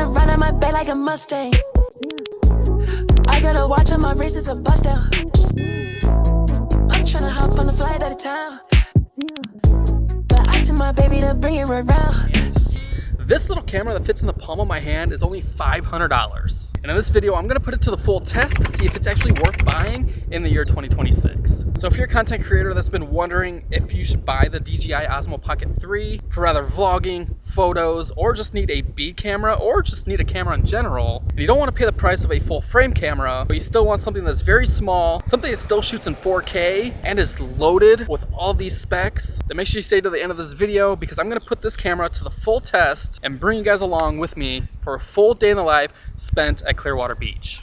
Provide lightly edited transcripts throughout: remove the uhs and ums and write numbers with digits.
wanna run at my bay like a Mustang. I got a watch on my wrist, it's a bust down. I'm tryna hop on the flight out of town, but I sent my baby to bring it around. This little camera that fits in the palm of my hand is only $500. And in this video, I'm gonna put it to the full test to see if it's actually worth buying in the year 2026. So if you're a content creator that's been wondering if you should buy the DJI Osmo Pocket 3 for either vlogging, photos, or just need a B camera, or just need a camera in general, and you don't wanna pay the price of a full frame camera, but you still want something that's very small, something that still shoots in 4K, and is loaded with all these specs, then make sure you stay to the end of this video, because I'm gonna put this camera to the full test and bring you guys along with me for a full day in the life spent at Clearwater Beach.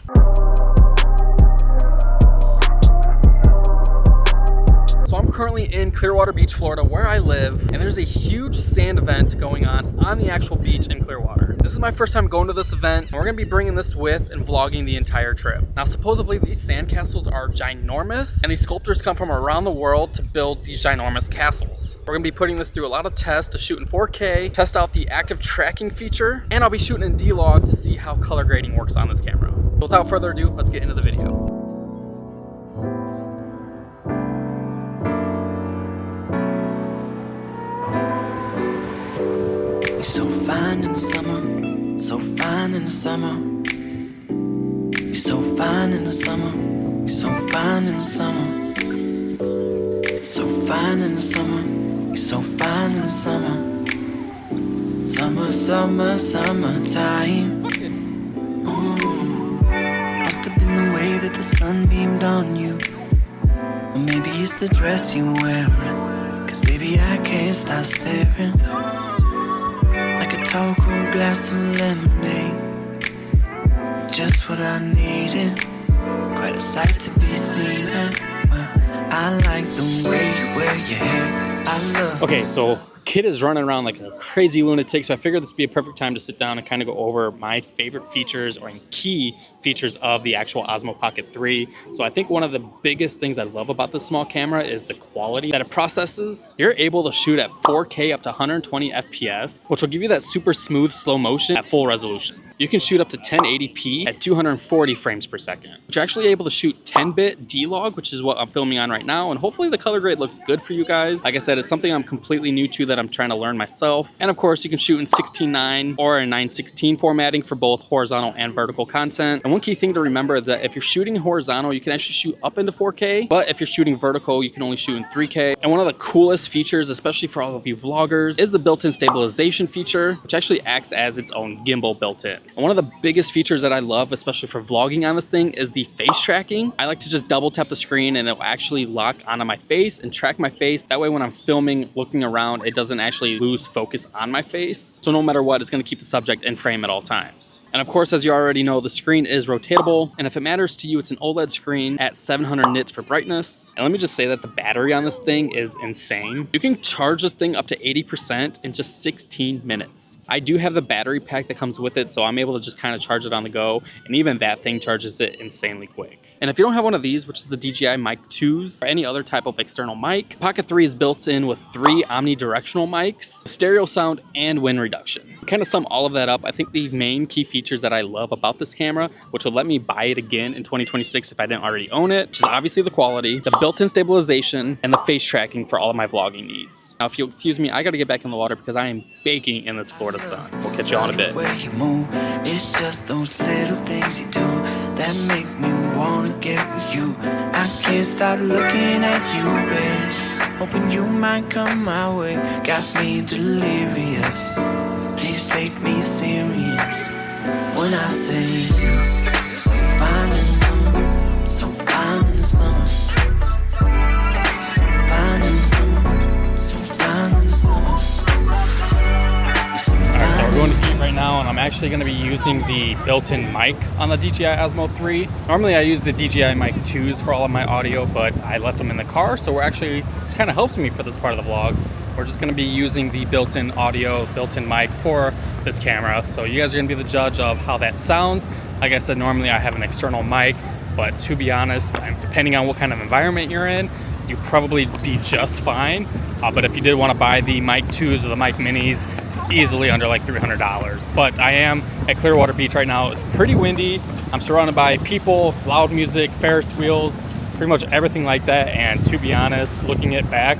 So I'm currently in Clearwater Beach, Florida, where I live, and there's a huge sand event going on the actual beach in Clearwater. This is my first time going to this event, and we're gonna be bringing this with and vlogging the entire trip. Now, supposedly these sand castles are ginormous, and these sculptors come from around the world to build these ginormous castles. We're gonna be putting this through a lot of tests to shoot in 4K, test out the active tracking feature, and I'll be shooting in D-Log to see how color grading works on this camera. Without further ado, let's get into the video. You're so fine in the summer, so fine in the summer. You're so fine in the summer, you're so fine in the summer. You're so fine in the summer, you're so fine in the summer. Summer, summer, summertime. Must have been the way that the sun beamed on you. Or maybe it's the dress you're wearing, 'cause baby I can't stop staring. Like a tall cool glass of lemonade, just what I needed. Quite a sight to be seen. Well, I like the way you wear your hair. I love. Okay, so kid is running around like a crazy lunatic, so I figured this would be a perfect time to sit down and kind of go over my favorite features or key features of the actual Osmo Pocket 3. So I think one of the biggest things I love about this small camera is the quality that it processes. You're able to shoot at 4K up to 120 FPS, which will give you that super smooth slow motion at full resolution. You can shoot up to 1080p at 240 frames per second. You're actually able to shoot 10-bit D-Log, which is what I'm filming on right now, and hopefully the color grade looks good for you guys. Like I said, it's something I'm completely new to that I'm trying to learn myself. And of course, you can shoot in 16:9 or in 9:16 formatting for both horizontal and vertical content. And one key thing to remember is that if you're shooting horizontal, you can actually shoot up into 4K, but if you're shooting vertical, you can only shoot in 3K. And one of the coolest features, especially for all of you vloggers, is the built-in stabilization feature, which actually acts as its own gimbal built in. And one of the biggest features that I love, especially for vlogging on this thing, is the face tracking. I like to just double tap the screen and it'll actually lock onto my face and track my face. That way when I'm filming, looking around, it doesn't actually lose focus on my face. So no matter what, it's gonna keep the subject in frame at all times. And of course, as you already know, the screen is rotatable. And if it matters to you, it's an OLED screen at 700 nits for brightness. And let me just say that the battery on this thing is insane. You can charge this thing up to 80% in just 16 minutes. I do have the battery pack that comes with it, so I'm able to just kind of charge it on the go, and even that thing charges it insanely quick. And if you don't have one of these, which is the DJI Mic 2s or any other type of external mic, Pocket 3 is built in with 3 omnidirectional mics, stereo sound, and wind reduction. To kind of sum all of that up, I think the main key features that I love about this camera, which will let me buy it again in 2026 if I didn't already own it, is obviously the quality, the built-in stabilization, and the face tracking for all of my vlogging needs. Now, if you'll excuse me, I gotta get back in the water because I am baking in this Florida sun. We'll catch you all in a bit. It's just those little things you do that make me wanna get with you. I can't stop looking at you, babe. Hoping you might come my way. Got me delirious. Please take me serious when I say so fine in the summer, so fine in the summer, so fine in the summer, so fine in the summer. Alright, so we're going to see right now, and I'm actually going to be using the built-in mic on the DJI Osmo 3. Normally I use the DJI Mic 2s for all of my audio, but I left them in the car, so we're actually, it kind of helps me for this part of the vlog. We're just going to be using the built-in audio, built-in mic for this camera. So you guys are going to be the judge of how that sounds. Like I said, normally I have an external mic, but to be honest, depending on what kind of environment you're in, you'd probably be just fine. But if you did want to buy the Mic 2s or the Mic Minis, easily under like $300. But I am at Clearwater Beach right now. It's pretty windy. I'm surrounded by people, loud music, Ferris wheels, pretty much everything like that. And to be honest, looking at it back,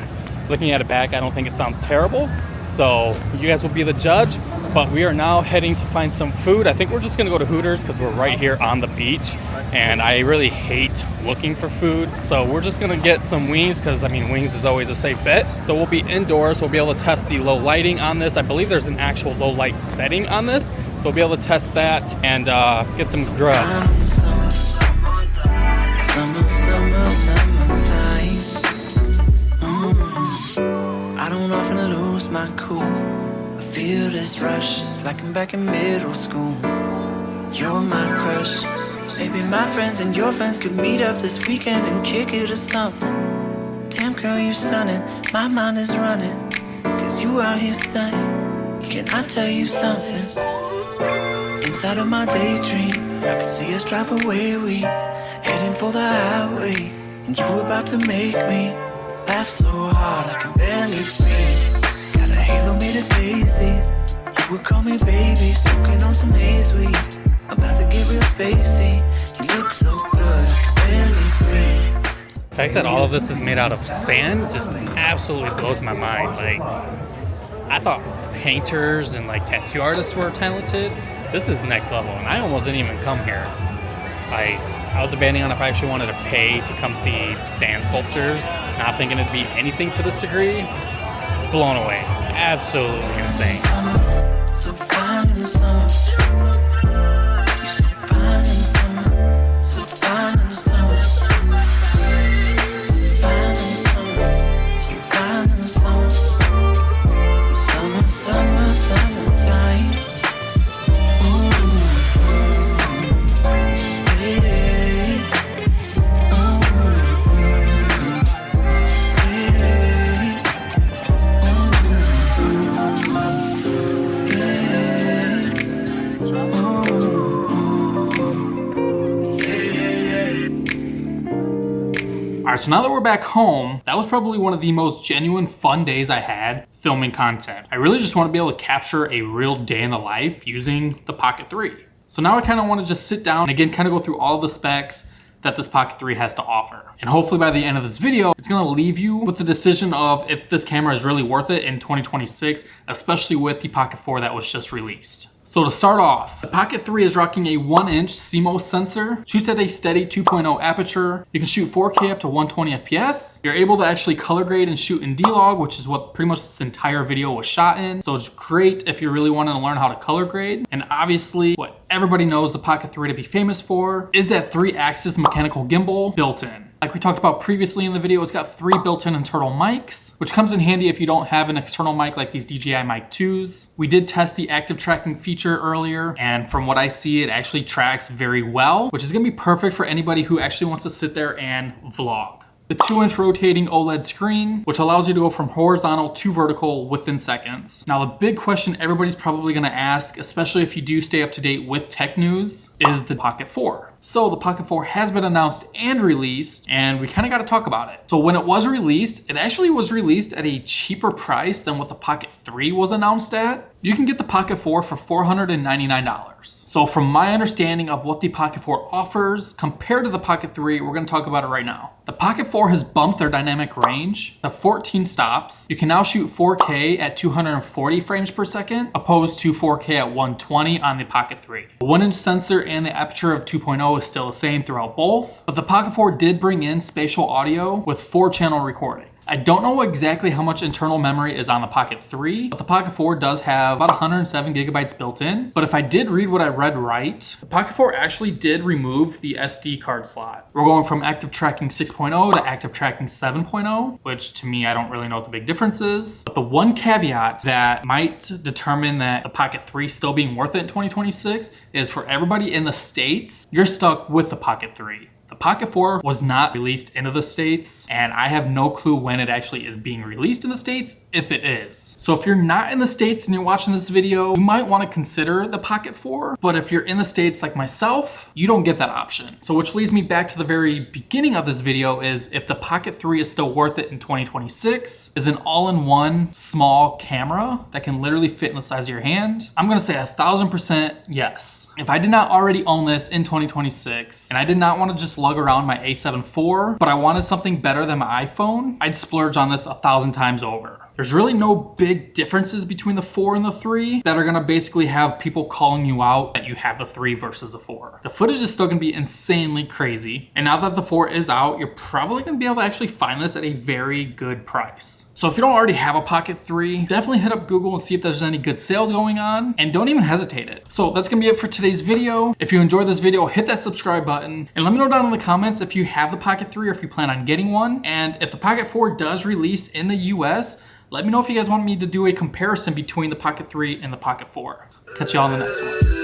I don't think it sounds terrible. So you guys will be the judge. But we are now heading to find some food. I think we're just gonna go to Hooters because we're right here on the beach, and I really hate looking for food. So we're just gonna get some wings because, I mean, wings is always a safe bet. So we'll be indoors. We'll be able to test the low lighting on this. I believe there's an actual low light setting on this. So we'll be able to test that and get some grub. Summertime. I don't often lose my cool. I feel this rush, it's like I'm back in middle school. You're my crush. Maybe my friends and your friends could meet up this weekend and kick it or something. Damn girl, you stunning, my mind is running, cause you out here stunning. Can I tell you something? Inside of my daydream, I could see us drive away, we heading for the highway, and you were about to make me laugh so hard I can barely breathe. Got a halo made of daisies. You would call me baby, smoking on some haze weed. About to get real spacey. You look so good, I can barely breathe. The fact that all of this is made out of sand just absolutely blows my mind. Like, I thought painters and like tattoo artists were talented. This is next level, and I almost didn't even come here. I was debating on if I actually wanted to pay to come see sand sculptures, not thinking it'd be anything to this degree. Blown away. Absolutely insane. So fine in the summer. You're so fine in the summer. So fine in the summer. Fine in the summer. So fine in the summer. Summertime. Alright, so now that we're back home, that was probably one of the most genuine fun days I had filming content. I really just want to be able to capture a real day in the life using the Pocket 3. So now I kind of want to just sit down and again kind of go through all the specs that this Pocket 3 has to offer. And hopefully by the end of this video, it's going to leave you with the decision of if this camera is really worth it in 2026, especially with the Pocket 4 that was just released. So to start off, the Pocket 3 is rocking a 1-inch CMOS sensor, shoots at a steady 2.0 aperture. You can shoot 4K up to 120 FPS. You're able to actually color grade and shoot in D-Log, which is what pretty much this entire video was shot in. So it's great if you're really wanting to learn how to color grade. And obviously, what everybody knows the Pocket 3 to be famous for is that 3-axis mechanical gimbal built in. Like we talked about previously in the video, it's got 3 built-in internal mics, which comes in handy if you don't have an external mic like these DJI Mic 2s. We did test the active tracking feature earlier, and from what I see, it actually tracks very well, which is gonna be perfect for anybody who actually wants to sit there and vlog. The 2-inch rotating OLED screen, which allows you to go from horizontal to vertical within seconds. Now, the big question everybody's probably gonna ask, especially if you do stay up to date with tech news, is the Pocket 4. So the Pocket 4 has been announced and released, and we kind of got to talk about it. So when it was released, it actually was released at a cheaper price than what the Pocket 3 was announced at. You can get the Pocket 4 for $499. So from my understanding of what the Pocket 4 offers compared to the Pocket 3, we're going to talk about it right now. The Pocket 4 has bumped their dynamic range to 14 stops. You can now shoot 4K at 240 frames per second, opposed to 4K at 120 on the Pocket 3. The 1-inch sensor and the aperture of 2.0 is still the same throughout both, but the Pocket 4 did bring in spatial audio with 4-channel recording. I don't know exactly how much internal memory is on the Pocket 3, but the Pocket 4 does have about 107 gigabytes built in. But if I did read what I read right, the Pocket 4 actually did remove the SD card slot. We're going from Active Tracking 6.0 to Active Tracking 7.0, which to me, I don't really know what the big difference is. But the one caveat that might determine that the Pocket 3 still being worth it in 2026 is for everybody in the States, you're stuck with the Pocket 3. The Pocket 4 was not released into the States, and I have no clue when it actually is being released in the States, if it is. So if you're not in the States and you're watching this video, you might want to consider the Pocket 4, but if you're in the States like myself, you don't get that option. So which leads me back to the very beginning of this video is if the Pocket 3 is still worth it in 2026, is an all-in-one small camera that can literally fit in the size of your hand. I'm gonna say 1000% yes. If I did not already own this in 2026, and I did not want to just lug around my A7 IV, but I wanted something better than my iPhone, I'd splurge on this 1,000 times over. There's really no big differences between the 4 and the 3 that are gonna basically have people calling you out that you have the 3 versus the 4. The footage is still gonna be insanely crazy. And now that the 4 is out, you're probably gonna be able to actually find this at a very good price. So if you don't already have a Pocket 3, definitely hit up Google and see if there's any good sales going on, and don't even hesitate it. So that's gonna be it for today's video. If you enjoyed this video, hit that subscribe button, and let me know down in the comments if you have the Pocket 3 or if you plan on getting one. And if the Pocket 4 does release in the US, let me know if you guys want me to do a comparison between the Pocket 3 and the Pocket 4. Catch y'all in the next one.